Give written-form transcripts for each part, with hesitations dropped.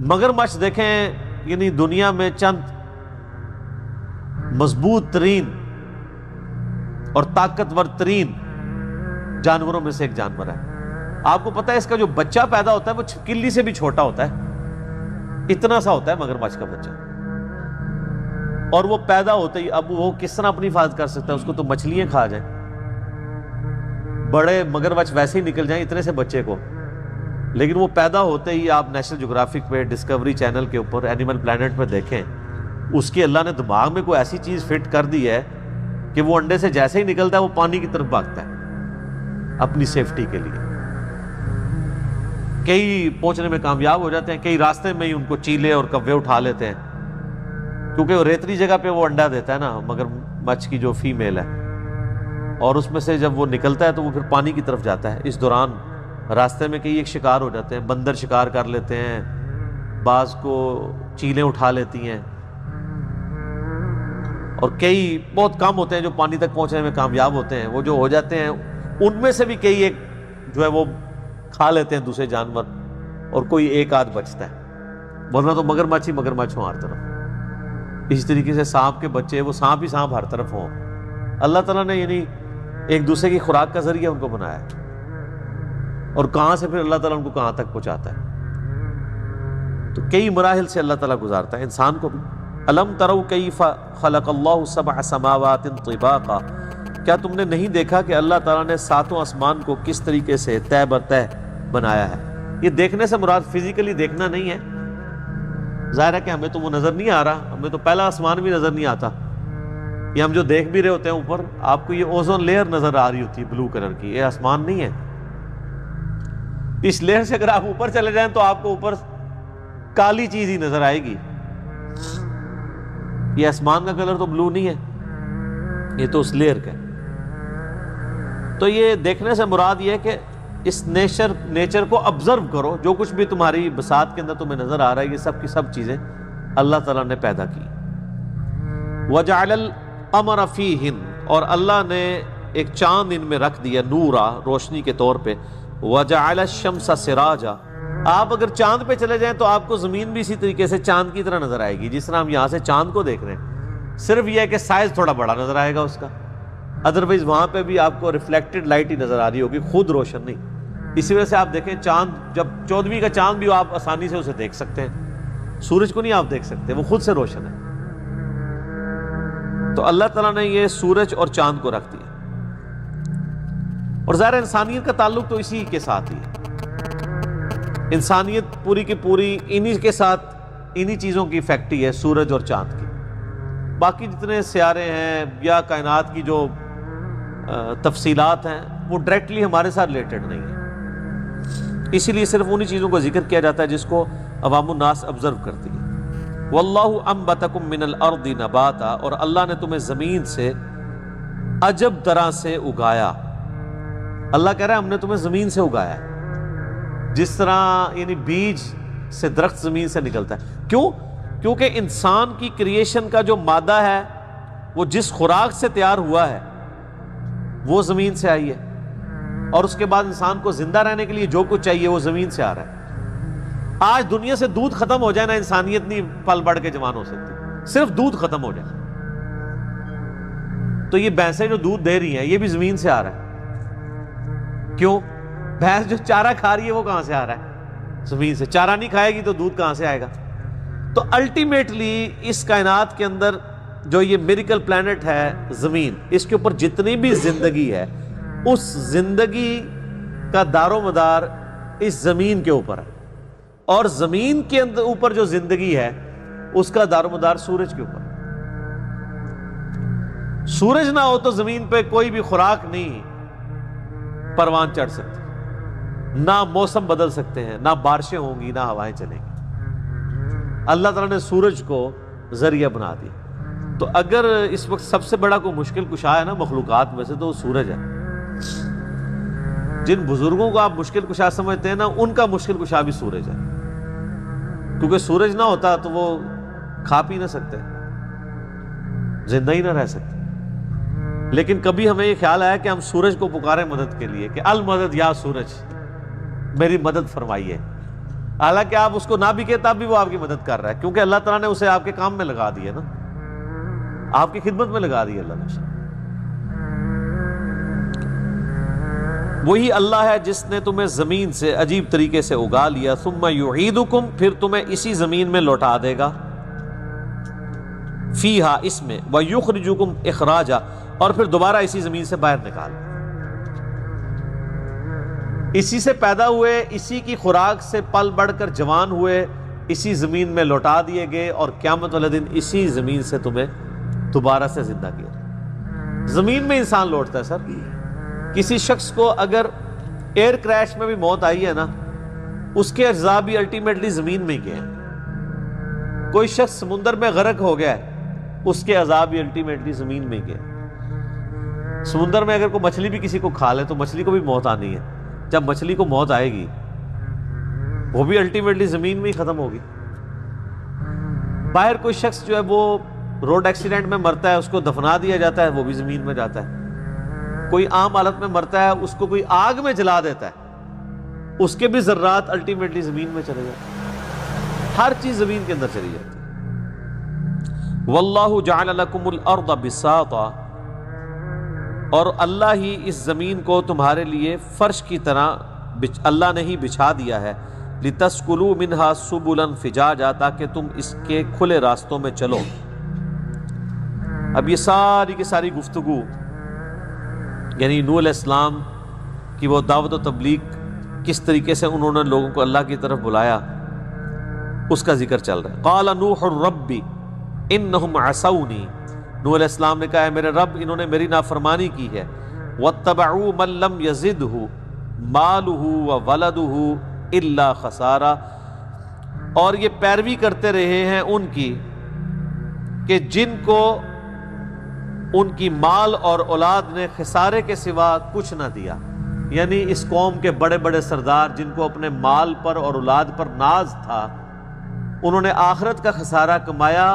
مگرمچھ دیکھیں، یعنی دنیا میں چند مضبوط ترین اور طاقتور ترین جانوروں میں سے ایک جانور ہے۔ آپ کو پتہ ہے اس کا جو بچہ پیدا ہوتا ہے وہ چھپکلی سے بھی چھوٹا ہوتا ہے، اتنا سا ہوتا ہے مگرمچھ کا بچہ، اور وہ پیدا ہوتا ہی اب وہ کس طرح اپنی حفاظت کر سکتا ہے؟ اس کو تو مچھلیاں کھا جائیں، بڑے مگرمچھ ویسے ہی نکل جائیں اتنے سے بچے کو، لیکن وہ پیدا ہوتے ہی آپ نیشنل جغرافک پہ، ڈسکوری چینل کے اوپر، اینیمل پلانٹ پہ دیکھیں، اس کی اللہ نے دماغ میں کوئی ایسی چیز فٹ کر دی ہے کہ وہ انڈے سے جیسے ہی نکلتا ہے وہ پانی کی طرف بھاگتا ہے اپنی سیفٹی کے لیے۔ کئی پہنچنے میں کامیاب ہو جاتے ہیں، کئی راستے میں ہی ان کو چیلے اور کوے اٹھا لیتے ہیں، کیونکہ وہ ریتلی جگہ پہ وہ انڈا دیتا ہے نا مگرمچھ کی جو فیمیل ہے، اور اس میں سے جب وہ نکلتا ہے تو وہ پھر پانی کی طرف جاتا ہے۔ اس دوران راستے میں کئی ایک شکار ہو جاتے ہیں، بندر شکار کر لیتے ہیں، بعض کو چیلیں اٹھا لیتی ہیں، اور کئی بہت کم ہوتے ہیں جو پانی تک پہنچنے میں کامیاب ہوتے ہیں۔ وہ جو ہو جاتے ہیں ان میں سے بھی کئی ایک جو ہے وہ کھا لیتے ہیں دوسرے جانور، اور کوئی ایک آدھ بچتا ہے، ورنہ تو مگرمچھ ہی مگرمچھ ہوں ہر طرف۔ اسی طریقے سے سانپ کے بچے، وہ سانپ ہی سانپ ہر طرف ہوں۔ اللہ تعالیٰ نے یعنی ایک دوسرے کی خوراک کا ذریعہ ان کو بنایا ہے، اور کہاں سے پھر اللہ تعالیٰ ان کو کہاں تک پہنچاتا ہے۔ تو کئی مراحل سے اللہ تعالیٰ گزارتا ہے انسان کو بھی۔ الم تروا کیف خلق اللہ سبع سماوات طباقا، کیا تم نے نہیں دیکھا کہ اللہ تعالیٰ نے ساتوں آسمان کو کس طریقے سے تہ بر تہ بنایا ہے؟ یہ دیکھنے سے مراد فزیکلی دیکھنا نہیں ہے، ظاہر ہے کہ ہمیں تو وہ نظر نہیں آ رہا، ہمیں تو پہلا آسمان بھی نظر نہیں آتا، یہ ہم جو دیکھ بھی رہے ہوتے ہیں اوپر، آپ کو یہ اوزون لیئر نظر آ رہی ہوتی ہے بلو کلر کی، یہ آسمان نہیں ہے۔ اس لیئر سے اگر آپ اوپر چلے جائیں تو آپ کو اوپر کالی چیز ہی نظر آئے گی، یہ آسمان کا کلر تو بلو نہیں ہے، یہ تو اس لیئر کا ہے۔ تو یہ دیکھنے سے مراد یہ ہے کہ اس نیچر کو آبزرو کرو، جو کچھ بھی تمہاری بساط کے اندر تمہیں نظر آ رہا ہے، یہ سب کی سب چیزیں اللہ تعالیٰ نے پیدا کی۔ وَجَعَلَ الْقَمَرَ فِيهِنَّ، اور اللہ نے ایک چاند ان میں رکھ دیا نورا، روشنی کے طور پہ۔ وَجَعَلَ الشَّمْسَ سِرَاجًا، آپ اگر چاند پہ چلے جائیں تو آپ کو زمین بھی اسی طریقے سے چاند کی طرح نظر آئے گی، جس طرح ہم یہاں سے چاند کو دیکھ رہے ہیں، صرف یہ ہے کہ سائز تھوڑا بڑا نظر آئے گا اس کا، ادروائز وہاں پہ بھی آپ کو ریفلیکٹڈ لائٹ ہی نظر آ رہی ہوگی، خود روشن نہیں۔ اسی وجہ سے آپ دیکھیں چاند، جب 14ویں کا چاند بھی ہو آپ آسانی سے اسے دیکھ سکتے ہیں، سورج کو نہیں آپ دیکھ سکتے، وہ خود سے روشن ہے۔ تو اللہ تعالیٰ نے یہ سورج اور چاند کو رکھ دیا، اور ظاہر انسانیت کا تعلق تو اسی کے ساتھ ہی ہے، انسانیت پوری کی پوری انہی کے ساتھ، انہی چیزوں کی فیکٹری ہے، سورج اور چاند کی۔ باقی جتنے سیارے ہیں یا کائنات کی جو تفصیلات ہیں وہ ڈائریکٹلی ہمارے ساتھ ریلیٹڈ نہیں ہیں، اسی لیے صرف انہی چیزوں کا ذکر کیا جاتا ہے جس کو عوام الناس آبزرو کرتی ہے۔ واللہ انبتکم من الارض نباتا، اور اللہ نے تمہیں زمین سے عجب طرح سے اگایا۔ اللہ کہہ رہا ہے ہم نے تمہیں زمین سے اگایا ہے، جس طرح یعنی بیج سے درخت زمین سے نکلتا ہے۔ کیوں؟ کیونکہ انسان کی کریشن کا جو مادہ ہے وہ جس خوراک سے تیار ہوا ہے وہ زمین سے آئی ہے، اور اس کے بعد انسان کو زندہ رہنے کے لیے جو کچھ چاہیے وہ زمین سے آ رہا ہے۔ آج دنیا سے دودھ ختم ہو جائے نا، انسانیت نہیں پل بڑھ کے جوان ہو سکتی، صرف دودھ ختم ہو جائے تو یہ بھینسیں جو دودھ دے رہی ہیں یہ بھی زمین سے آ رہا ہے۔ کیوں؟ بھینس جو چارہ کھا رہی ہے وہ کہاں سے آ رہا ہے؟ زمین سے۔ چارہ نہیں کھائے گی تو دودھ کہاں سے آئے گا؟ تو الٹیمیٹلی اس کائنات کے اندر جو یہ میریکل پلانٹ ہے زمین، اس کے اوپر جتنی بھی زندگی ہے اس زندگی کا دار و مدار اس زمین کے اوپر ہے، اور زمین کے اندر اوپر جو زندگی ہے اس کا دار و مدار سورج کے اوپر۔ سورج نہ ہو تو زمین پہ کوئی بھی خوراک نہیں پروان چڑھ سکتی، نہ موسم بدل سکتے ہیں، نہ بارشیں ہوں گی، نہ ہوائیں چلیں گی۔ اللہ تعالیٰ نے سورج کو ذریعہ بنا دیا۔ تو اگر اس وقت سب سے بڑا کوئی مشکل کشا ہے نا مخلوقات میں سے تو وہ سورج ہے۔ جن بزرگوں کو آپ مشکل کشا سمجھتے ہیں نا، ان کا مشکل کشا بھی سورج ہے، کیونکہ سورج نہ ہوتا تو وہ کھا پی نہ سکتے، زندہ ہی نہ رہ سکتے۔ لیکن کبھی ہمیں یہ خیال آیا کہ ہم سورج کو پکاریں مدد کے لیے کہ المدد یا سورج، میری مدد فرمائیے۔ حالانکہ آپ اس کو نہ بھی کہتے تب بھی وہ آپ کی مدد کر رہا ہے، کیونکہ اللہ تعالیٰ نے اسے آپ کے کام میں لگا دیا نا، آپ کی خدمت میں لگا دیا اللہ نے۔ وہی اللہ ہے جس نے تمہیں زمین سے عجیب طریقے سے اگا لیا، ثم یعیدکم، پھر تمہیں اسی زمین میں لوٹا دے گا، فیہا، اس میں، ویخرجکم اخراجا، اور پھر دوبارہ اسی زمین سے باہر نکال، اسی سے پیدا ہوئے، اسی کی خوراک سے پل بڑھ کر جوان ہوئے، اسی زمین میں لوٹا دیے گئے، اور قیامت والے دن اسی زمین سے تمہیں دوبارہ سے زندہ کیا۔ زمین میں انسان لوٹتا ہے سر۔ کسی شخص کو اگر ایئر کریش میں بھی موت آئی ہے نا، اس کے اجزاء بھی الٹیمیٹلی زمین میں ہی گئے ہیں۔ کوئی شخص سمندر میں غرق ہو گیا ہے، اس کے اعضاء بھی الٹیمیٹلی زمین میں ہی گئے۔ سمندر میں اگر کوئی مچھلی بھی کسی کو کھا لے تو مچھلی کو بھی موت آنی ہے۔ جب مچھلی کو موت آئے گی وہ بھی الٹیمیٹلی زمین میں ہی ختم ہوگی۔ باہر کوئی شخص جو ہے وہ روڈ ایکسیڈنٹ میں مرتا ہے، اس کو دفنا دیا جاتا ہے، وہ بھی زمین میں جاتا ہے۔ کوئی عام حالت میں مرتا ہے، اس کو کوئی آگ میں جلا دیتا ہے، اس کے بھی ذرات الٹیمیٹلی زمین میں چلے جاتے ہیں۔ ہر چیز زمین کے اندر چلی جاتی ہے۔ واللہ جعل لکم الارض بساطا، اور اللہ ہی اس زمین کو تمہارے لیے فرش کی طرح اللہ نے ہی بچھا دیا ہے، لتسکلوا منہا سبلا فجاجا، تاکہ تم اس کے کھلے راستوں میں چلو۔ اب یہ ساری کی ساری گفتگو یعنی نوح علیہ السلام کی وہ دعوت و تبلیغ، کس طریقے سے انہوں نے لوگوں کو اللہ کی طرف بلایا، اس کا ذکر چل رہا ہے۔ قال نوح رب انہم عصونی، نوح علیہ السلام نے کہا ہے میرے رب انہوں نے میری نافرمانی کی ہے، واتبعوا من لم یزدہ مالہ وولدہ الا خسارا، اور یہ پیروی کرتے رہے ہیں ان کی کہ جن کو ان کی مال اور اولاد نے خسارے کے سوا کچھ نہ دیا۔ یعنی اس قوم کے بڑے بڑے سردار جن کو اپنے مال پر اور اولاد پر ناز تھا، انہوں نے آخرت کا خسارہ کمایا،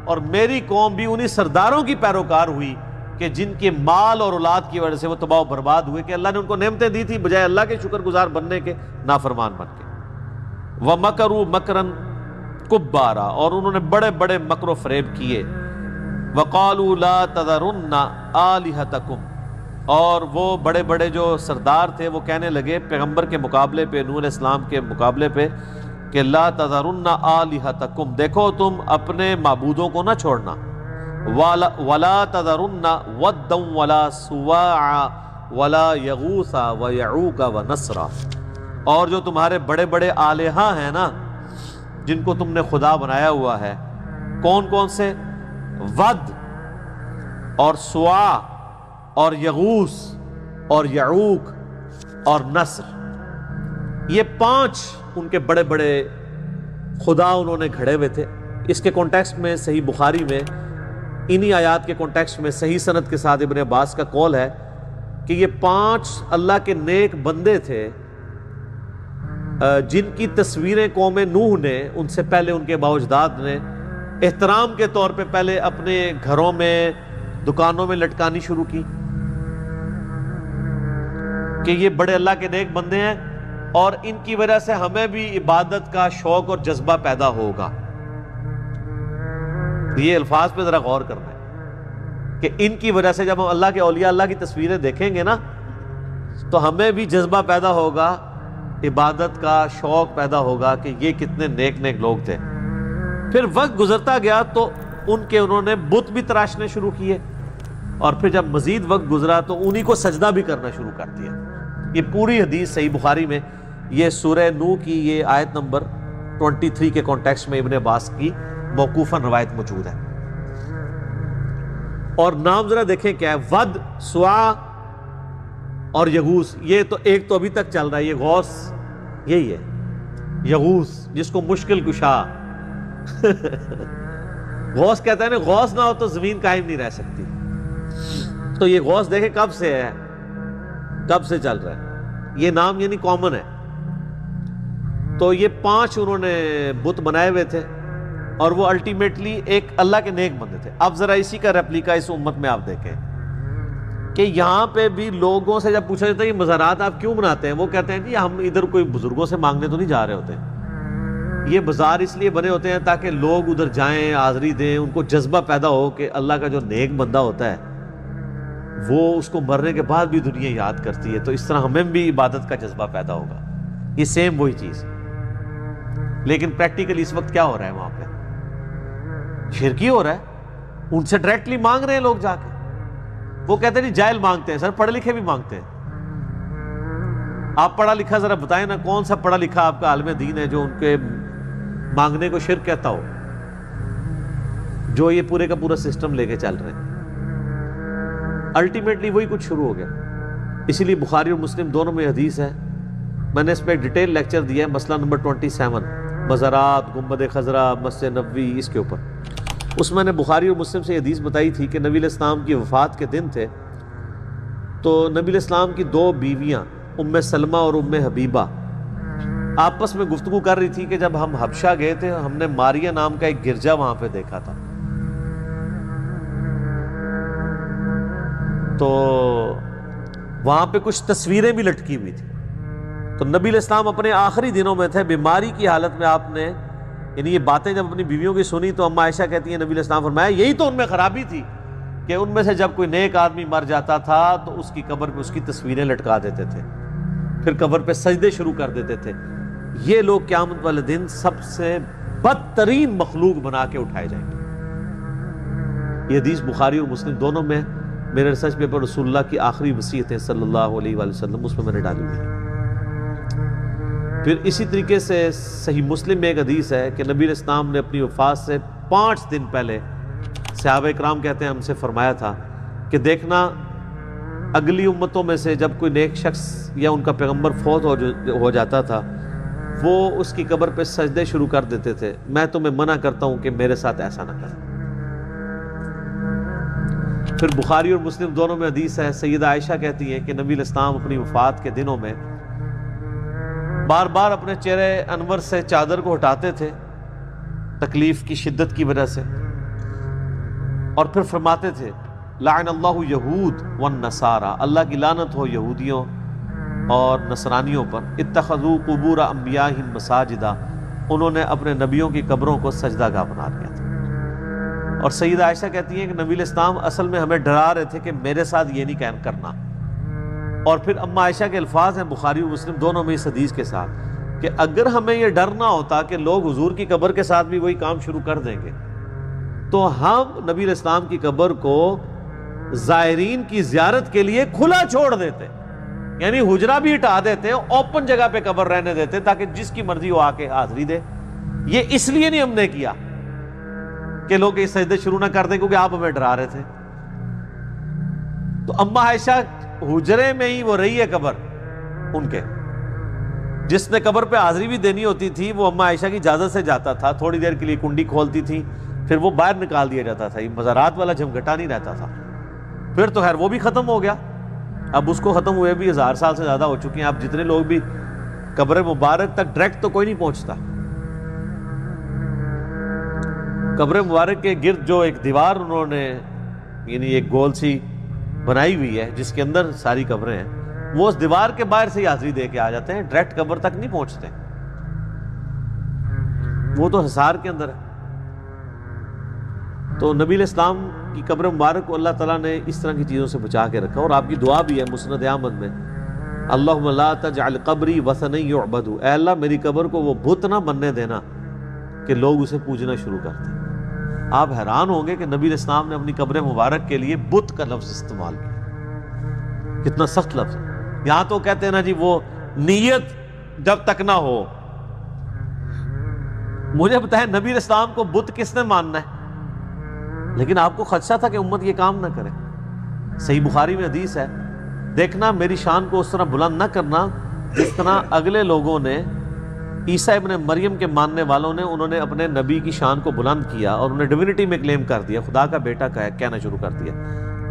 اور میری قوم بھی انہی سرداروں کی پیروکار ہوئی کہ جن کے مال اور اولاد کی وجہ سے وہ تباہ و برباد ہوئے، کہ اللہ نے ان کو نعمتیں دی تھی، بجائے اللہ کے شکر گزار بننے کے نافرمان بن کے۔ وَمَكَرُوا مَكْرًا كُبَّارًا، اور انہوں نے بڑے بڑے مکر و فریب کیے۔ وَقَالُوا لَا تَذَرُنَّ آلِهَتَكُمْ، اور وہ بڑے بڑے جو سردار تھے وہ کہنے لگے پیغمبر کے مقابلے پہ، نوح علیہ السلام کے مقابلے پہ، کہ لا تذرن آلہتکم، دیکھو تم اپنے معبودوں کو نہ چھوڑنا، ولا تذرن ودا ولا سواعا ولا یغوث ویعوق ونسرا، اور جو تمہارے بڑے بڑے آلہہ ہیں نا جن کو تم نے خدا بنایا ہوا ہے، کون کون سے؟ ود اور سواع اور یغوث اور یعوق اور نصر، یہ 5 ان کے بڑے بڑے خدا انہوں نے گھڑے ہوئے تھے۔ اس کے کانٹیکسٹ میں صحیح بخاری میں انہی آیات کے کانٹیکسٹ میں صحیح سند کے ساتھ ابن عباس کا قول ہے کہ یہ 5 اللہ کے نیک بندے تھے جن کی تصویریں قوم نوح نے ان سے پہلے ان کے آباء و اجداد نے احترام کے طور پہ پہلے اپنے گھروں میں دکانوں میں لٹکانی شروع کی کہ یہ بڑے اللہ کے نیک بندے ہیں اور ان کی وجہ سے ہمیں بھی عبادت کا شوق اور جذبہ پیدا ہوگا۔ یہ الفاظ پہ ذرا غور کرنا ہے کہ ان کی وجہ سے جب ہم اللہ کے اولیاء اللہ کی تصویریں دیکھیں گے نا تو ہمیں بھی جذبہ پیدا ہوگا، عبادت کا شوق پیدا ہوگا کہ یہ کتنے نیک نیک لوگ تھے۔ پھر وقت گزرتا گیا تو انہوں نے بت بھی تراشنے شروع کیے، اور پھر جب مزید وقت گزرا تو انہی کو سجدہ بھی کرنا شروع کر دیا۔ یہ پوری حدیث صحیح بخاری میں یہ سورہ نوح کی یہ آیت نمبر 23 کے کانٹیکسٹ میں ابن عباس کی موقوفاً روایت موجود ہے۔ اور نام ذرا دیکھیں کیا ہے، ود، سواع اور یغوث، یہ تو ایک تو ابھی تک چل رہا ہے، یہ غوث یہی ہے، یغوث جس کو مشکل کشا غوث کہتا ہے نا، غوث نہ ہو تو زمین قائم نہیں رہ سکتی۔ تو یہ غوث دیکھیں کب سے ہے، کب سے چل رہا ہے، یہ نام یعنی کامن ہے۔ تو یہ 5 انہوں نے بت بنائے ہوئے تھے اور وہ الٹیمیٹلی ایک اللہ کے نیک بندے تھے۔ اب ذرا اسی کا ریپلیکا اس امت میں آپ دیکھیں کہ یہاں پہ بھی لوگوں سے جب پوچھا جاتا ہے یہ مزارات آپ کیوں بناتے ہیں، وہ کہتے ہیں کہ ہم ادھر کوئی بزرگوں سے مانگنے تو نہیں جا رہے ہوتے، یہ بازار اس لیے بنے ہوتے ہیں تاکہ لوگ ادھر جائیں، حاضری دیں، ان کو جذبہ پیدا ہو کہ اللہ کا جو نیک بندہ ہوتا ہے وہ اس کو مرنے کے بعد بھی دنیا یاد کرتی ہے، تو اس طرح ہمیں بھی عبادت کا جذبہ پیدا ہوگا۔ یہ سیم وہی چیز، لیکن پریکٹیکلی اس وقت کیا ہو رہا ہے؟ وہاں پہ شرکی ہو رہا ہے، ان سے ڈائریکٹلی مانگ رہے ہیں لوگ جا کے۔ وہ کہتے ہیں نہیں جاہل مانگتے ہیں، سر پڑھے لکھے بھی مانگتے ہیں۔ آپ پڑھا لکھا ذرا بتائیں نا، کون سا پڑھا لکھا آپ کا عالم دین ہے جو ان کے مانگنے کو شرک کہتا ہو، جو یہ پورے کا پورا سسٹم لے کے چل رہے ہیں؟ الٹیمیٹلی وہی کچھ شروع ہو گیا۔ اسی لیے بخاری اور مسلم دونوں میں حدیث ہے، میں نے اس پہ ایک ڈیٹیل لیکچر دیا ہے، مسئلہ نمبر 27 مزارات، گنبد خضرا، مسجد نبوی، اس کے اوپر۔ اس میں نے بخاری اور مسلم سے یہ حدیث بتائی تھی کہ نبی علیہ السلام کی وفات کے دن تھے، تو نبی علیہ السلام کی 2 بیویاں ام سلمہ اور ام حبیبہ آپس میں گفتگو کر رہی تھی کہ جب ہم حبشہ گئے تھے ہم نے ماریہ نام کا ایک گرجا وہاں پہ دیکھا تھا، تو وہاں پہ کچھ تصویریں بھی لٹکی ہوئی تھی۔ تو نبی علیہ السلام اپنے آخری دنوں میں تھے، بیماری کی حالت میں آپ نے یعنی یہ باتیں جب اپنی بیویوں کی سنی تو اما عائشہ کہتی ہیں نبی علیہ السلام فرمایا یہی تو ان میں خرابی تھی کہ ان میں سے جب کوئی نیک آدمی مر جاتا تھا تو اس کی قبر پہ اس کی تصویریں لٹکا دیتے تھے، پھر قبر پہ سجدے شروع کر دیتے تھے۔ یہ لوگ قیامت والے دن سب سے بدترین مخلوق بنا کے اٹھائے جائیں گے۔ یہ حدیث بخاری اور مسلم دونوں میں، میرے ریسرچ پیپر رسول اللہ کی آخری وصیتیں صلی اللہ علیہ وآلہ وسلم، اس میں میں نے ڈالی ہوئی ہے۔ پھر اسی طریقے سے صحیح مسلم میں ایک حدیث ہے کہ نبی علیہ السلام نے اپنی وفات سے 5 دن پہلے صحابہ اکرام کہتے ہیں ہم سے فرمایا تھا کہ دیکھنا اگلی امتوں میں سے جب کوئی نیک شخص یا ان کا پیغمبر فوت ہو جاتا تھا وہ اس کی قبر پہ سجدے شروع کر دیتے تھے، میں تمہیں منع کرتا ہوں کہ میرے ساتھ ایسا نہ کریں۔ پھر بخاری اور مسلم دونوں میں حدیث ہے، سیدہ عائشہ کہتی ہیں کہ نبی علیہ السلام اپنی وفات کے دنوں میں بار بار اپنے چہرے انور سے چادر کو ہٹاتے تھے تکلیف کی شدت کی وجہ سے، اور پھر فرماتے تھے لعن اللہ یہود والنصارى، اللہ کی لعنت ہو یہودیوں اور نصرانیوں پر، اتخذوا قبور انبیائہم مساجدا، انہوں نے اپنے نبیوں کی قبروں کو سجدہ گاہ بنا لیا تھا۔ اور سیدہ عائشہ کہتی ہیں کہ نبی علیہ السلام اصل میں ہمیں ڈرا رہے تھے کہ میرے ساتھ یہ نہیں کرنا۔ اور پھر اما عائشہ کے الفاظ ہیں بخاری و مسلم دونوں میں اس حدیث کے ساتھ کہ اگر ہمیں یہ ڈر نہ ہوتا کہ لوگ حضور کی قبر کے ساتھ بھی وہی کام شروع کر دیں گے تو ہم نبی علیہ السلام کی قبر کو زائرین کی زیارت کے لیے کھلا چھوڑ دیتے، یعنی حجرہ بھی ہٹا دیتے، اوپن جگہ پہ قبر رہنے دیتے تاکہ جس کی مرضی وہ آ کے حاضری دے۔ یہ اس لیے نہیں ہم نے کیا کہ لوگ یہ سجدے شروع نہ کر دیں کیونکہ آپ ہمیں ڈرا رہے تھے۔ تو اما عائشہ حجرے میں ہی وہ رہی ہے قبر ان کے، جس نے قبر پہ حاضری بھی دینی ہوتی تھی وہ اما عائشہ کی اجازت سے جاتا تھا، تھوڑی دیر کے لیے کنڈی کھولتی تھی پھر وہ باہر نکال دیا جاتا تھا، یہ مزارات والا جھمگٹا نہیں رہتا تھا۔ پھر تو خیر وہ بھی ختم ہو گیا، اب اس کو ختم ہوئے بھی 1000 سال سے زیادہ ہو چکے ہیں، اب جتنے لوگ بھی قبر مبارک تک ڈائریکٹ تو کوئی نہیں پہنچتا۔ قبر مبارک کے گرد جو ایک دیوار انہوں نے یعنی ایک گول سی بنائی ہوئی ہے جس کے اندر ساری قبریں ہیں، وہ اس دیوار کے باہر سے ہی حاضری دے کے آ جاتے ہیں، ڈائریکٹ قبر تک نہیں پہنچتے، وہ تو حصار کے اندر ہے۔ تو نبی علیہ السلام کی قبر مبارک کو اللہ تعالیٰ نے اس طرح کی چیزوں سے بچا کے رکھا، اور آپ کی دعا بھی ہے مسند احمد میں، اللہم لا تجعل قبری وثنا یعبد، اے اللہ میری قبر کو وہ بت نہ بننے دینا کہ لوگ اسے پوجنا شروع کرتے ہیں۔ آپ حیران ہوں گے کہ نبی علیہ السلام نے اپنی قبر مبارک کے لیے بت کا لفظ استعمال کیا، کتنا سخت لفظ ہے۔ یہاں تو کہتے ہیں نا جی وہ نیت جب تک نہ ہو۔ مجھے بتائیں نبی علیہ السلام کو بت کس نے ماننا ہے؟ لیکن آپ کو خدشہ تھا کہ امت یہ کام نہ کرے۔ صحیح بخاری میں حدیث ہے، دیکھنا میری شان کو اس طرح بلند نہ کرنا جس طرح اگلے لوگوں نے عیسیٰ ابن مریم کے ماننے والوں نے، انہوں نے اپنے نبی کی شان کو بلند کیا اور انہیں ڈیوینٹی میں کلیم کر دیا، خدا کا بیٹا کہنا شروع کر دیا،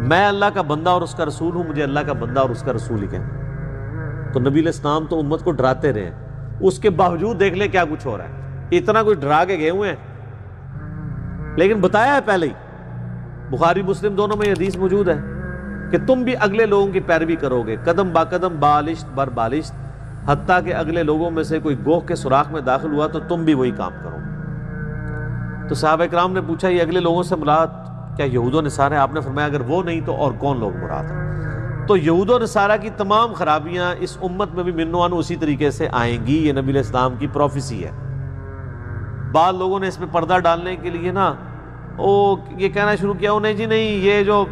میں اللہ کا بندہ اور اس کا رسول ہوں، مجھے اللہ کا بندہ اور اس کا رسول ہی کہنا۔ تو نبی علیہ السلام تو امت کو ڈراتے رہے، اس کے باوجود دیکھ لیں کیا کچھ ہو رہا ہے، اتنا کچھ ڈرا کے گئے ہوئے ہیں، لیکن بتایا ہے پہلے ہی، بخاری مسلم دونوں میں یہ حدیث موجود ہے کہ تم بھی اگلے لوگوں کی پیروی کرو گے، قدم با قدم بالشت بر بالشت، حتیٰ کہ اگلے لوگوں میں سے کوئی گوہ کے سوراخ میں داخل ہوا تو تم بھی وہی کام کرو۔ تو صحابہ کرام نے پوچھا یہ اگلے لوگوں سے مراد کیا یہود و نصارہ ہیں؟ آپ نے فرمایا اگر وہ نہیں تو اور کون لوگ مراد ہیں؟ تو یہود و نصارہ کی تمام خرابیاں اس امت میں بھی منوان اسی طریقے سے آئیں گی، یہ نبی علیہ السلام کی پروفیسی ہے۔ بعض لوگوں نے اس میں پردہ ڈالنے کے لیے نا یہ کہنا شروع کیا نہیں جی نہیں، یہ جو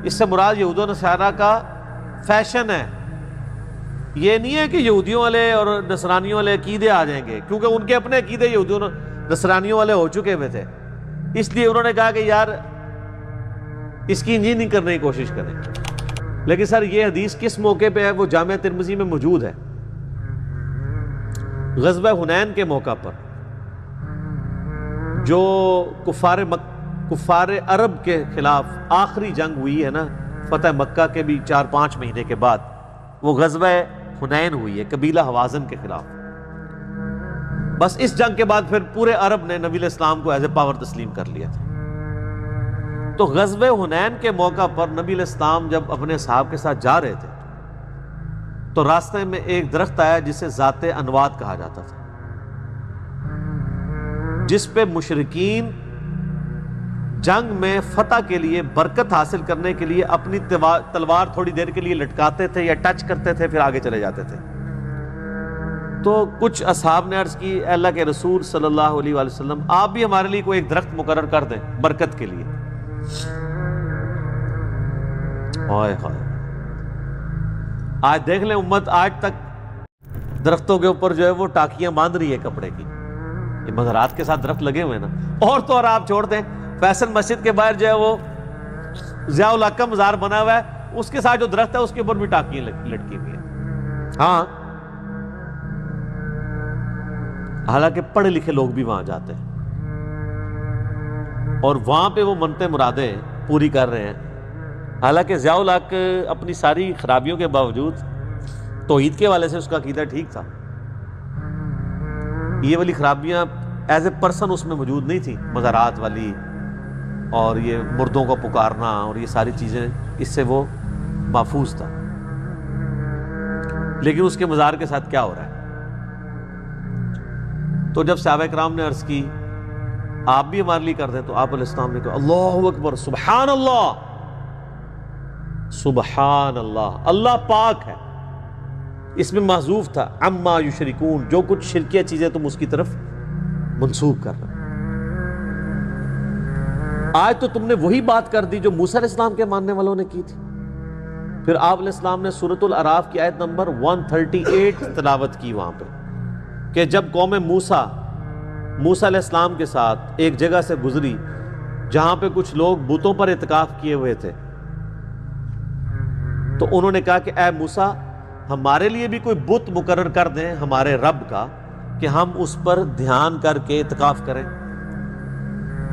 اس سے مراد یہود و نصارہ کا فیشن ہے، یہ نہیں ہے کہ یہودیوں والے اور نصرانیوں والے عقیدے آ جائیں گے، کیونکہ ان کے اپنے عقیدے یہودیوں نصرانیوں والے ہو چکے ہوئے تھے، اس لیے انہوں نے کہا کہ یار اس کی انجینئرنگ کرنے کی کوشش کریں۔ لیکن سر یہ حدیث کس موقع پہ ہے؟ وہ جامع ترمذی میں موجود ہے۔ غزوہ حنین کے موقع پر جو کفار عرب کے خلاف آخری جنگ ہوئی ہے نا، فتح مکہ کے بھی 4-5 مہینے کے بعد، وہ غزوہ حنین ہوئی ہے قبیلہ حوازن کے خلاف۔ بس اس جنگ کے بعد پھر پورے عرب نے نبی علیہ السلام کو ایز اے پاور تسلیم کر لیا تھا۔ تو غزوہ حنین کے موقع پر نبی علیہ السلام جب اپنے اصحاب کے ساتھ جا رہے تھے تو راستے میں ایک درخت آیا جسے ذات انواد کہا جاتا تھا، جس پہ مشرکین جنگ میں فتح کے لیے برکت حاصل کرنے کے لیے اپنی تلوار تھوڑی دیر کے لیے لٹکاتے تھے یا ٹچ کرتے تھے، پھر آگے چلے جاتے تھے۔ تو کچھ اصحاب نے عرض کی اے اللہ کے رسول صلی اللہ علیہ وآلہ وسلم آپ بھی ہمارے لیے کوئی ایک درخت مقرر کر دیں برکت کے لیے۔ آج دیکھ لیں امت آج تک درختوں کے اوپر جو ہے وہ ٹاکیاں باندھ رہی ہے کپڑے کی، یہ مزارات کے ساتھ درخت لگے ہوئے نا، اور تو اور آپ چھوڑ دیں فیصل مسجد کے باہر جو ہے وہ ضیاء الحق کا مزار بنا ہوا ہے، اس کے ساتھ جو درخت ہے اس کے اوپر بھی ٹاکیاں لٹکی ہوئی ہیں۔ ہاں حالانکہ پڑھے لکھے لوگ بھی وہاں جاتے ہیں اور وہاں پہ وہ منتیں مرادیں پوری کر رہے ہیں، حالانکہ ضیاء الحق اپنی ساری خرابیوں کے باوجود توحید کے والے سے اس کا عقیدہ ٹھیک تھا، یہ والی خرابیاں ایز اے پرسن اس میں موجود نہیں تھی، مزارات والی اور یہ مردوں کو پکارنا اور یہ ساری چیزیں، اس سے وہ محفوظ تھا۔ لیکن اس کے مزار کے ساتھ کیا ہو رہا ہے؟ تو جب صحابہ کرام نے عرض کی آپ بھی ہمارے لیے کر دیں، تو آپ علیہ السلام نے کہا اللہ اکبر، سبحان اللہ، سبحان اللہ، اللہ پاک ہے۔ اس میں محذوف تھا عما یشرکون، جو کچھ شرکیہ چیزیں تم اس کی طرف منسوب کر رہے۔ آج تو تم نے وہی بات کر دی جو موسیٰ علیہ السلام کے ماننے والوں نے کی تھی۔ پھر آپ علیہ السلام نے سورۃ الاعراف کی آیت نمبر 138 تلاوت کی وہاں پہ کہ جب قوم موسیٰ علیہ السلام کے ساتھ ایک جگہ سے گزری جہاں پہ کچھ لوگ بتوں پر اعتکاف کیے ہوئے تھے، تو انہوں نے کہا کہ اے موسیٰ ہمارے لیے بھی کوئی بت مقرر کر دیں ہمارے رب کا کہ ہم اس پر دھیان کر کے اعتکاف کریں۔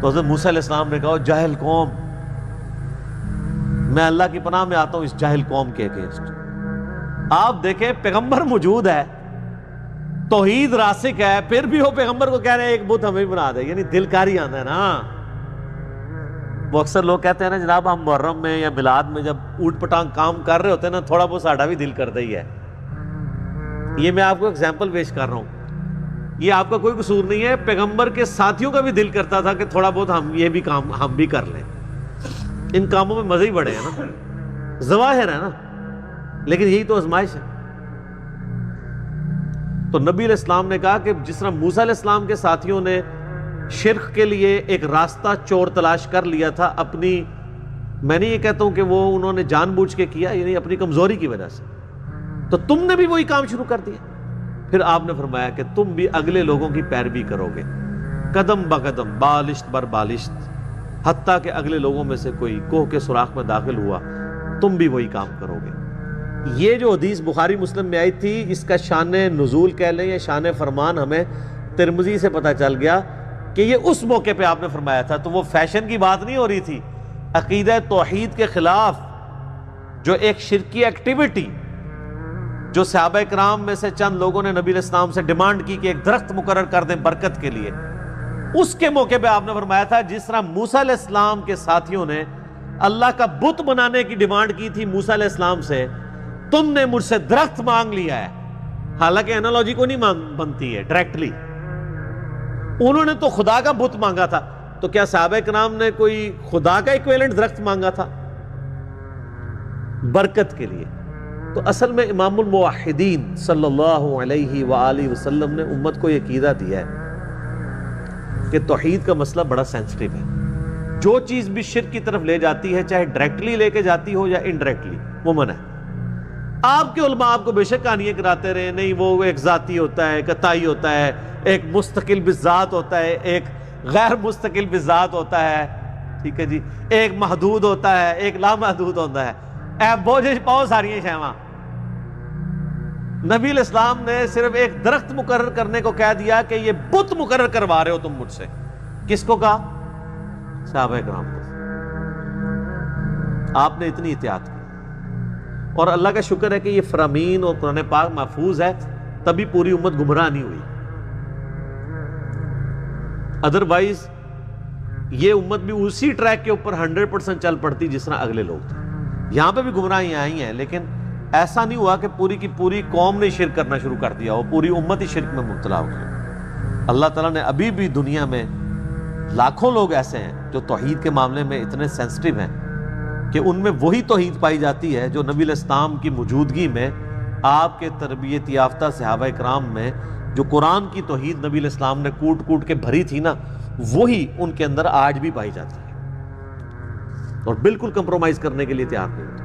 تو حضرت موسیٰ علیہ السلام نے کہا جاہل قوم، میں اللہ کی پناہ میں آتا ہوں اس جاہل قوم کے اگینسٹ۔ آپ دیکھیں پیغمبر موجود ہے، توحید راسخ ہے، پھر بھی وہ پیغمبر کو کہہ رہے ہیں ایک بت ہمیں بنا دے، یعنی دل کاری آنا ہے نا۔ وہ اکثر لوگ کہتے ہیں نا جناب ہم محرم میں یا میلاد میں جب اوٹ پٹانگ کام کر رہے ہوتے ہیں نا، تھوڑا بہت ساڈا بھی دل کرتا ہی ہے۔ یہ میں آپ کو ایگزامپل پیش کر رہا ہوں، یہ آپ کا کوئی قصور نہیں ہے، پیغمبر کے ساتھیوں کا بھی دل کرتا تھا کہ تھوڑا بہت ہم یہ بھی کام ہم بھی کر لیں۔ ان کاموں میں مزے ہی بڑے ہیں نا، ظواہر ہے نا، لیکن یہی تو آزمائش ہے۔ تو نبی علیہ السلام نے کہا کہ جس طرح موسیٰ علیہ السلام کے ساتھیوں نے شرک کے لیے ایک راستہ چور تلاش کر لیا تھا اپنی، میں نہیں یہ کہتا ہوں کہ وہ انہوں نے جان بوجھ کے کیا، یعنی اپنی کمزوری کی وجہ سے، تو تم نے بھی وہی کام شروع کر دیا۔ پھر آپ نے فرمایا کہ تم بھی اگلے لوگوں کی پیروی کرو گے قدم بقدم، بالشت بر بالشت، حتیٰ کہ اگلے لوگوں میں سے کوئی کوہ کے سوراخ میں داخل ہوا تم بھی وہی کام کرو گے۔ یہ جو حدیث بخاری مسلم میں آئی تھی، اس کا شان نزول کہہ لیں یا شان فرمان ہمیں ترمذی سے پتہ چل گیا کہ یہ اس موقع پہ آپ نے فرمایا تھا۔ تو وہ فیشن کی بات نہیں ہو رہی تھی، عقیدہ توحید کے خلاف جو ایک شرکی ایکٹیویٹی جو صحابہ کرام میں سے چند لوگوں نے نبی علیہ السلام سے ڈیمانڈ کی کہ ایک درخت مقرر کر دیں برکت کے لیے، اس کے موقع پہ آپ نے فرمایا تھا جس طرح موسیٰ علیہ السلام کے ساتھیوں نے اللہ کا بت بنانے کی ڈیمانڈ کی تھی موسیٰ علیہ السلام سے، تم نے مجھ سے درخت مانگ لیا ہے، حالانکہ انالوجی کو نہیں بنتی ہے ڈائریکٹلی. انہوں نے تو خدا کا بت مانگا تھا, تو کیا صحابہ کرام نے کوئی خدا کا ایکویلنٹ درخت مانگا تھا برکت کے لیے؟ تو اصل میں امام الموحدین صلی اللہ علیہ وآلہ وسلم نے امت کو یہ عقیدہ دیا ہے کہ توحید کا مسئلہ بڑا سینسٹیو ہے. جو چیز بھی شرک کی طرف لے جاتی ہے, چاہے ڈائریکٹلی لے کے جاتی ہو یا انڈائریکٹلی, وہ منع ہے. آپ کے علماء آپ کو بے شک کہانیاں کراتے رہے, نہیں وہ ایک ذاتی ہوتا ہے, قطعی ہوتا ہے, ایک مستقل بذات ہوتا ہے, ایک غیر مستقل بذات ہوتا ہے, ٹھیک ہے جی, ایک محدود ہوتا ہے, ایک لامحدود ہوتا ہے. اے بوجھ پاؤ ساری شیواں. نبی علیہ السلام نے صرف ایک درخت مقرر کرنے کو کہہ دیا کہ یہ بت مقرر کروا رہے ہو تم مجھ سے. کس کو کہا؟ صحابہ کرام کو. آپ نے اتنی احتیاط کی, اور اللہ کا شکر ہے کہ یہ فرامین اور قرآن پاک محفوظ ہے, تبھی پوری امت گمراہ نہیں ہوئی. ادروائز یہ امت بھی اسی ٹریک کے اوپر 100% چل پڑتی جس طرح اگلے لوگ تھے. یہاں پہ بھی گمراہیاں آئی ہیں, لیکن ایسا نہیں ہوا کہ پوری کی پوری قوم نے شرک کرنا شروع کر دیا ہو, پوری امت ہی شرک میں مبتلا ہو گئی. اللہ تعالیٰ نے ابھی بھی دنیا میں لاکھوں لوگ ایسے ہیں جو توحید کے معاملے میں اتنے سینسٹیو ہیں کہ ان میں وہی توحید پائی جاتی ہے جو نبی علیہ السلام کی موجودگی میں, آپ کے تربیت یافتہ صحابہ کرام میں جو قرآن کی توحید نبی علیہ السلام نے کوٹ کوٹ کے بھری تھی نا, وہی ان کے اندر آج بھی پائی جاتی ہے, اور بالکل کمپرومائز کرنے کے لیے تیار نہیں ہوتے.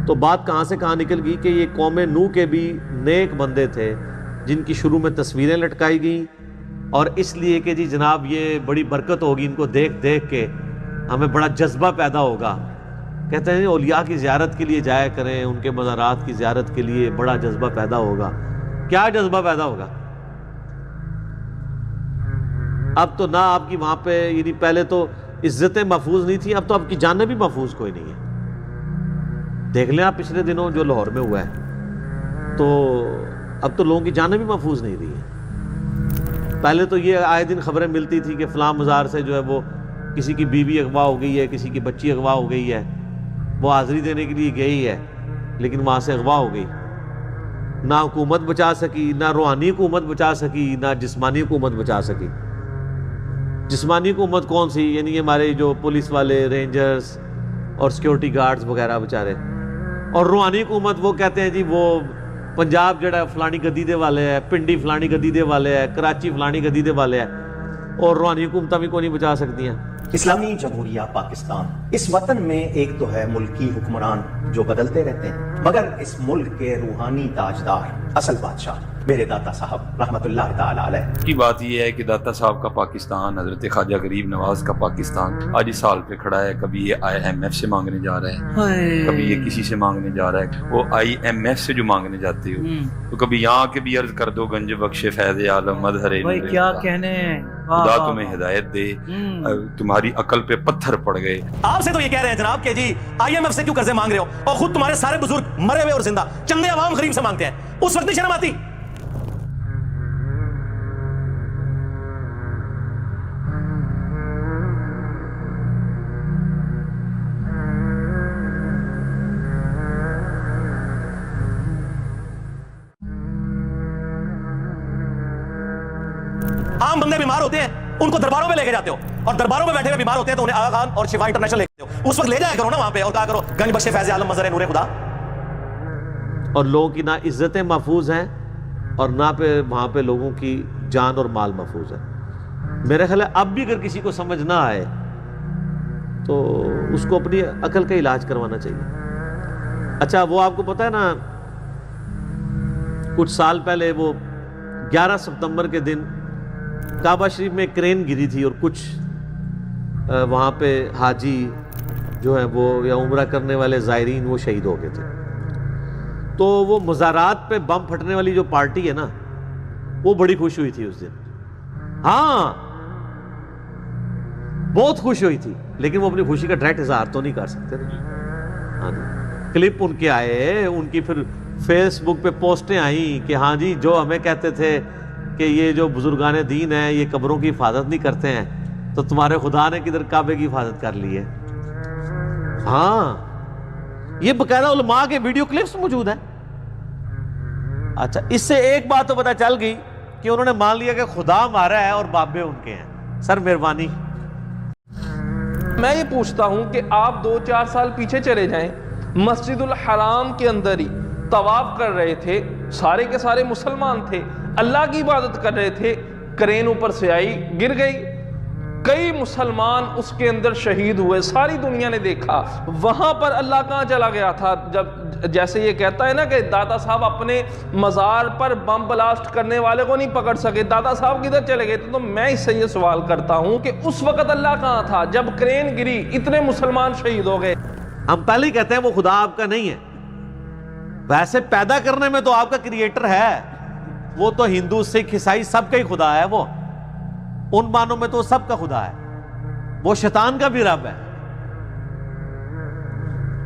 تو بات کہاں سے کہاں نکل گئی کہ یہ قوم نوح کے بھی نیک بندے تھے جن کی شروع میں تصویریں لٹکائی گئیں, اور اس لیے کہ جی جناب یہ بڑی برکت ہوگی, ان کو دیکھ دیکھ کے ہمیں بڑا جذبہ پیدا ہوگا. کہتے ہیں اولیاء کی زیارت کے لیے جایا کریں, ان کے مزارات کی زیارت کے لیے بڑا جذبہ پیدا ہوگا. کیا جذبہ پیدا ہوگا؟ اب تو نہ آپ کی وہاں پہ, یعنی پہلے تو عزتیں محفوظ نہیں تھیں, اب تو آپ کی جانیں بھی محفوظ کوئی نہیں ہے. دیکھ لیں آپ پچھلے دنوں جو لاہور میں ہوا ہے, تو اب تو لوگوں کی جانیں بھی محفوظ نہیں رہی ہیں. پہلے تو یہ آئے دن خبریں ملتی تھی کہ فلاں مزار سے جو ہے وہ کسی کی بیوی اغوا ہو گئی ہے, کسی کی بچی اغوا ہو گئی ہے, وہ حاضری دینے کے لیے گئی ہے لیکن وہاں سے اغوا ہو گئی. نہ حکومت بچا سکی, نہ روحانی حکومت بچا سکی, نہ جسمانی حکومت بچا سکی. جسمانی حکومت کون سی؟ یعنی ہمارے جو پولیس والے, رینجرز اور سیکیورٹی گارڈز وغیرہ بیچارے. اور روحانی حکومت وہ کہتے ہیں جی وہ پنجاب جڑا فلانی گدی دے والے ہے, پنڈی فلانی گدی دے والے ہے, کراچی فلانی گدی دے والے ہے, اور روحانی حکومتیں بھی کوئی نہیں بچا سکتی ہیں. اسلامی جمہوریہ پاکستان, اس وطن میں ایک تو ہے ملکی حکمران جو بدلتے رہتے ہیں, مگر اس ملک کے روحانی تاجدار, اصل بادشاہ میرے داتا صاحب رحمت اللہ تعالی علیہ. کی بات یہ ہے کہ داتا صاحب کا پاکستان, حضرت خواجہ غریب نواز کا پاکستان آج اس حال پہ کھڑا ہے. کبھی یہ IMF سے مانگنے جا رہا ہے, کبھی یہ کسی سے مانگنے جا رہا ہے. وہ IMF سے جو مانگنے جاتے ہو تو کبھی یہاں کے بھی عرض کر دو گنج بخش فیض عالم مظہر کیا کہنے, خدا تمہیں ہدایت دے, تمہاری عقل پہ پتھر پڑ گئے. آپ سے تو یہ کہہ رہے ہیں جناب کہ جی IMF سے کیوں قرضے مانگ رہے ہو, اور خود تمہارے سارے بزرگ مرے ہوئے اور زندہ چندے عوام غریب سے مانگتے ہیں, اس وقت نہیں شرم آتی؟ عام بندے بیمار ہوتے ہیں, ان کو درباروں میں لے کے جاتے ہو, اور درباروں میں بیٹھے ہوئے بیمار ہوتے ہیں تو انہیں آغا خان اور شفا انٹرنیشنل لے کے جاتے ہو. اس وقت لے جایا کرو نا وہاں پہ, اور کہا کرو گنج بخش فیض عالم مظہر نور خدا. اور لوگوں کی نہ عزتیں محفوظ ہیں اور نہ پہ وہاں پہ لوگوں کی جان اور مال محفوظ ہے. میرے خیال ہے اب بھی اگر کسی کو سمجھ نہ آئے تو اس کو اپنی عقل کا علاج کروانا چاہیے. اچھا وہ آپ کو پتہ ہے نا, کچھ سال پہلے وہ 11 ستمبر کے دن کعبہ شریف میں کرین گری تھی, اور کچھ وہاں پہ حاجی جو ہیں وہ یا عمرہ کرنے والے زائرین وہ شہید ہو گئے تھے. تو وہ مزارات پہ بم پھٹنے والی جو پارٹی ہے نا, وہ بڑی خوش ہوئی تھی اس دن. ہاں بہت خوش ہوئی تھی, لیکن وہ اپنی خوشی کا ڈائریکٹ اظہار تو نہیں کر سکتے. ہاں جی, کلپ ان کے آئے, ان کی پھر فیس بک پہ پوسٹیں آئیں کہ ہاں جی جو ہمیں کہتے تھے کہ یہ جو بزرگان دین ہیں یہ قبروں کی حفاظت نہیں کرتے ہیں, تو تمہارے خدا نے کدھر کعبے کی حفاظت کر لی ہے. ہاں یہ باقاعدہ علماء کے ویڈیو کلپس موجود ہیں. اچھا، اس سے ایک بات تو پتہ چل گئی کہ انہوں نے مان لیا کہ خدا ہمارا ہے اور بابے ان کے ہیں. سر مہربانی. میں یہ پوچھتا ہوں کہ آپ 2-4 سال پیچھے چلے جائیں، مسجد الحرام کے اندر ہی طواف کر رہے تھے، سارے کے سارے مسلمان تھے، اللہ کی عبادت کر رہے تھے، کرین اوپر سے آئی، گر گئی، کئی مسلمان اس کے اندر شہید ہوئے، ساری دنیا نے دیکھا. وہاں پر اللہ کہاں چلا گیا تھا؟ جب جیسے یہ کہتا ہے نا کہ داتا صاحب اپنے مزار پر بم بلاسٹ کرنے والے کو نہیں پکڑ سکے، داتا صاحب کدھر چلے گئے؟ تو میں اس سے یہ سوال کرتا ہوں کہ اس وقت اللہ کہاں تھا جب کرین گری، اتنے مسلمان شہید ہو گئے؟ ہم پہلے ہی کہتے ہیں وہ خدا آپ کا نہیں ہے. ویسے پیدا کرنے میں تو آپ کا کریٹر ہے، وہ تو ہندو سکھ عیسائی سب کا ہی خدا ہے، وہ ان معنوں میں تو سب کا خدا ہے، وہ شیطان کا بھی رب ہے.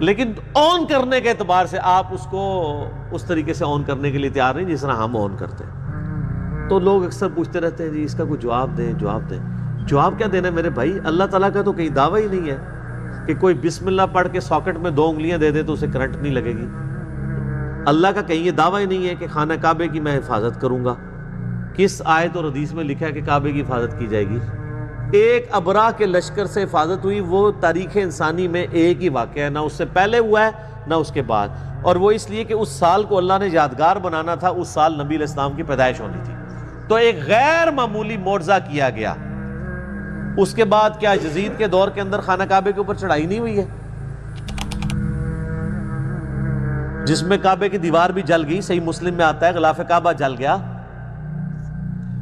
لیکن آن کرنے کے اعتبار سے آپ اس کو اس طریقے سے آن کرنے کے لیے تیار نہیں جس طرح ہم آن کرتے ہیں. تو لوگ اکثر پوچھتے رہتے ہیں جی اس کا کوئی جواب دیں، جواب دیں. جواب کیا دینا میرے بھائی؟ اللہ تعالیٰ کا تو کہیں دعویٰ ہی نہیں ہے کہ کوئی بسم اللہ پڑھ کے ساکٹ میں 2 انگلیاں دے دے تو اسے کرنٹ نہیں لگے گی. اللہ کا کہیں یہ دعویٰ ہی نہیں ہے کہ خانہ کعبے کی میں حفاظت کروں گا. کس آیت اور حدیث میں لکھا ہے کہ کعبے کی حفاظت کی جائے گی؟ ایک ابرا کے لشکر سے حفاظت ہوئی، وہ تاریخ انسانی میں ایک ہی واقعہ ہے، نہ اس سے پہلے ہوا ہے نہ اس کے بعد. اور وہ اس لیے کہ اس سال کو اللہ نے یادگار بنانا تھا، اس سال نبی علیہ السلام کی پیدائش ہونی تھی. تو ایک غیر معمولی معجزہ کیا گیا. اس کے بعد کیا یزید کے دور کے اندر خانہ کعبے کے اوپر چڑھائی نہیں ہوئی ہے جس میں کعبے کی دیوار بھی جل گئی؟ صحیح مسلم میں آتا ہے غلاف کعبہ جل گیا.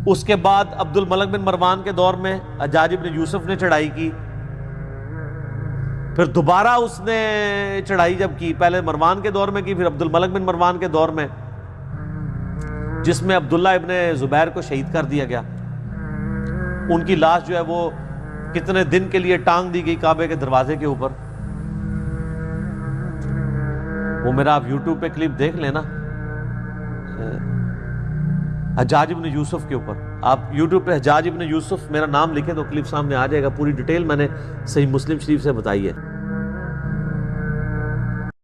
اس کے بعد عبد الملک بن مروان کے دور میں حجاج ابن یوسف نے چڑھائی کی، پھر دوبارہ اس نے چڑھائی جب کی، پہلے مروان کے دور میں کی، پھر عبد الملک بن مروان کے دور میں، جس میں عبداللہ ابن زبیر کو شہید کر دیا گیا. ان کی لاش جو ہے وہ کتنے دن کے لیے ٹانگ دی گئی کعبے کے دروازے کے اوپر. وہ میرا آپ یوٹیوب پہ کلپ دیکھ لینا حجاج ابن یوسف کے اوپر. آپ یوٹیوب پہ حجاج ابن یوسف میرا نام لکھیں تو کلپ سامنے آ جائے گا. پوری ڈیٹیل میں نے صحیح مسلم شریف سے بتائی ہے.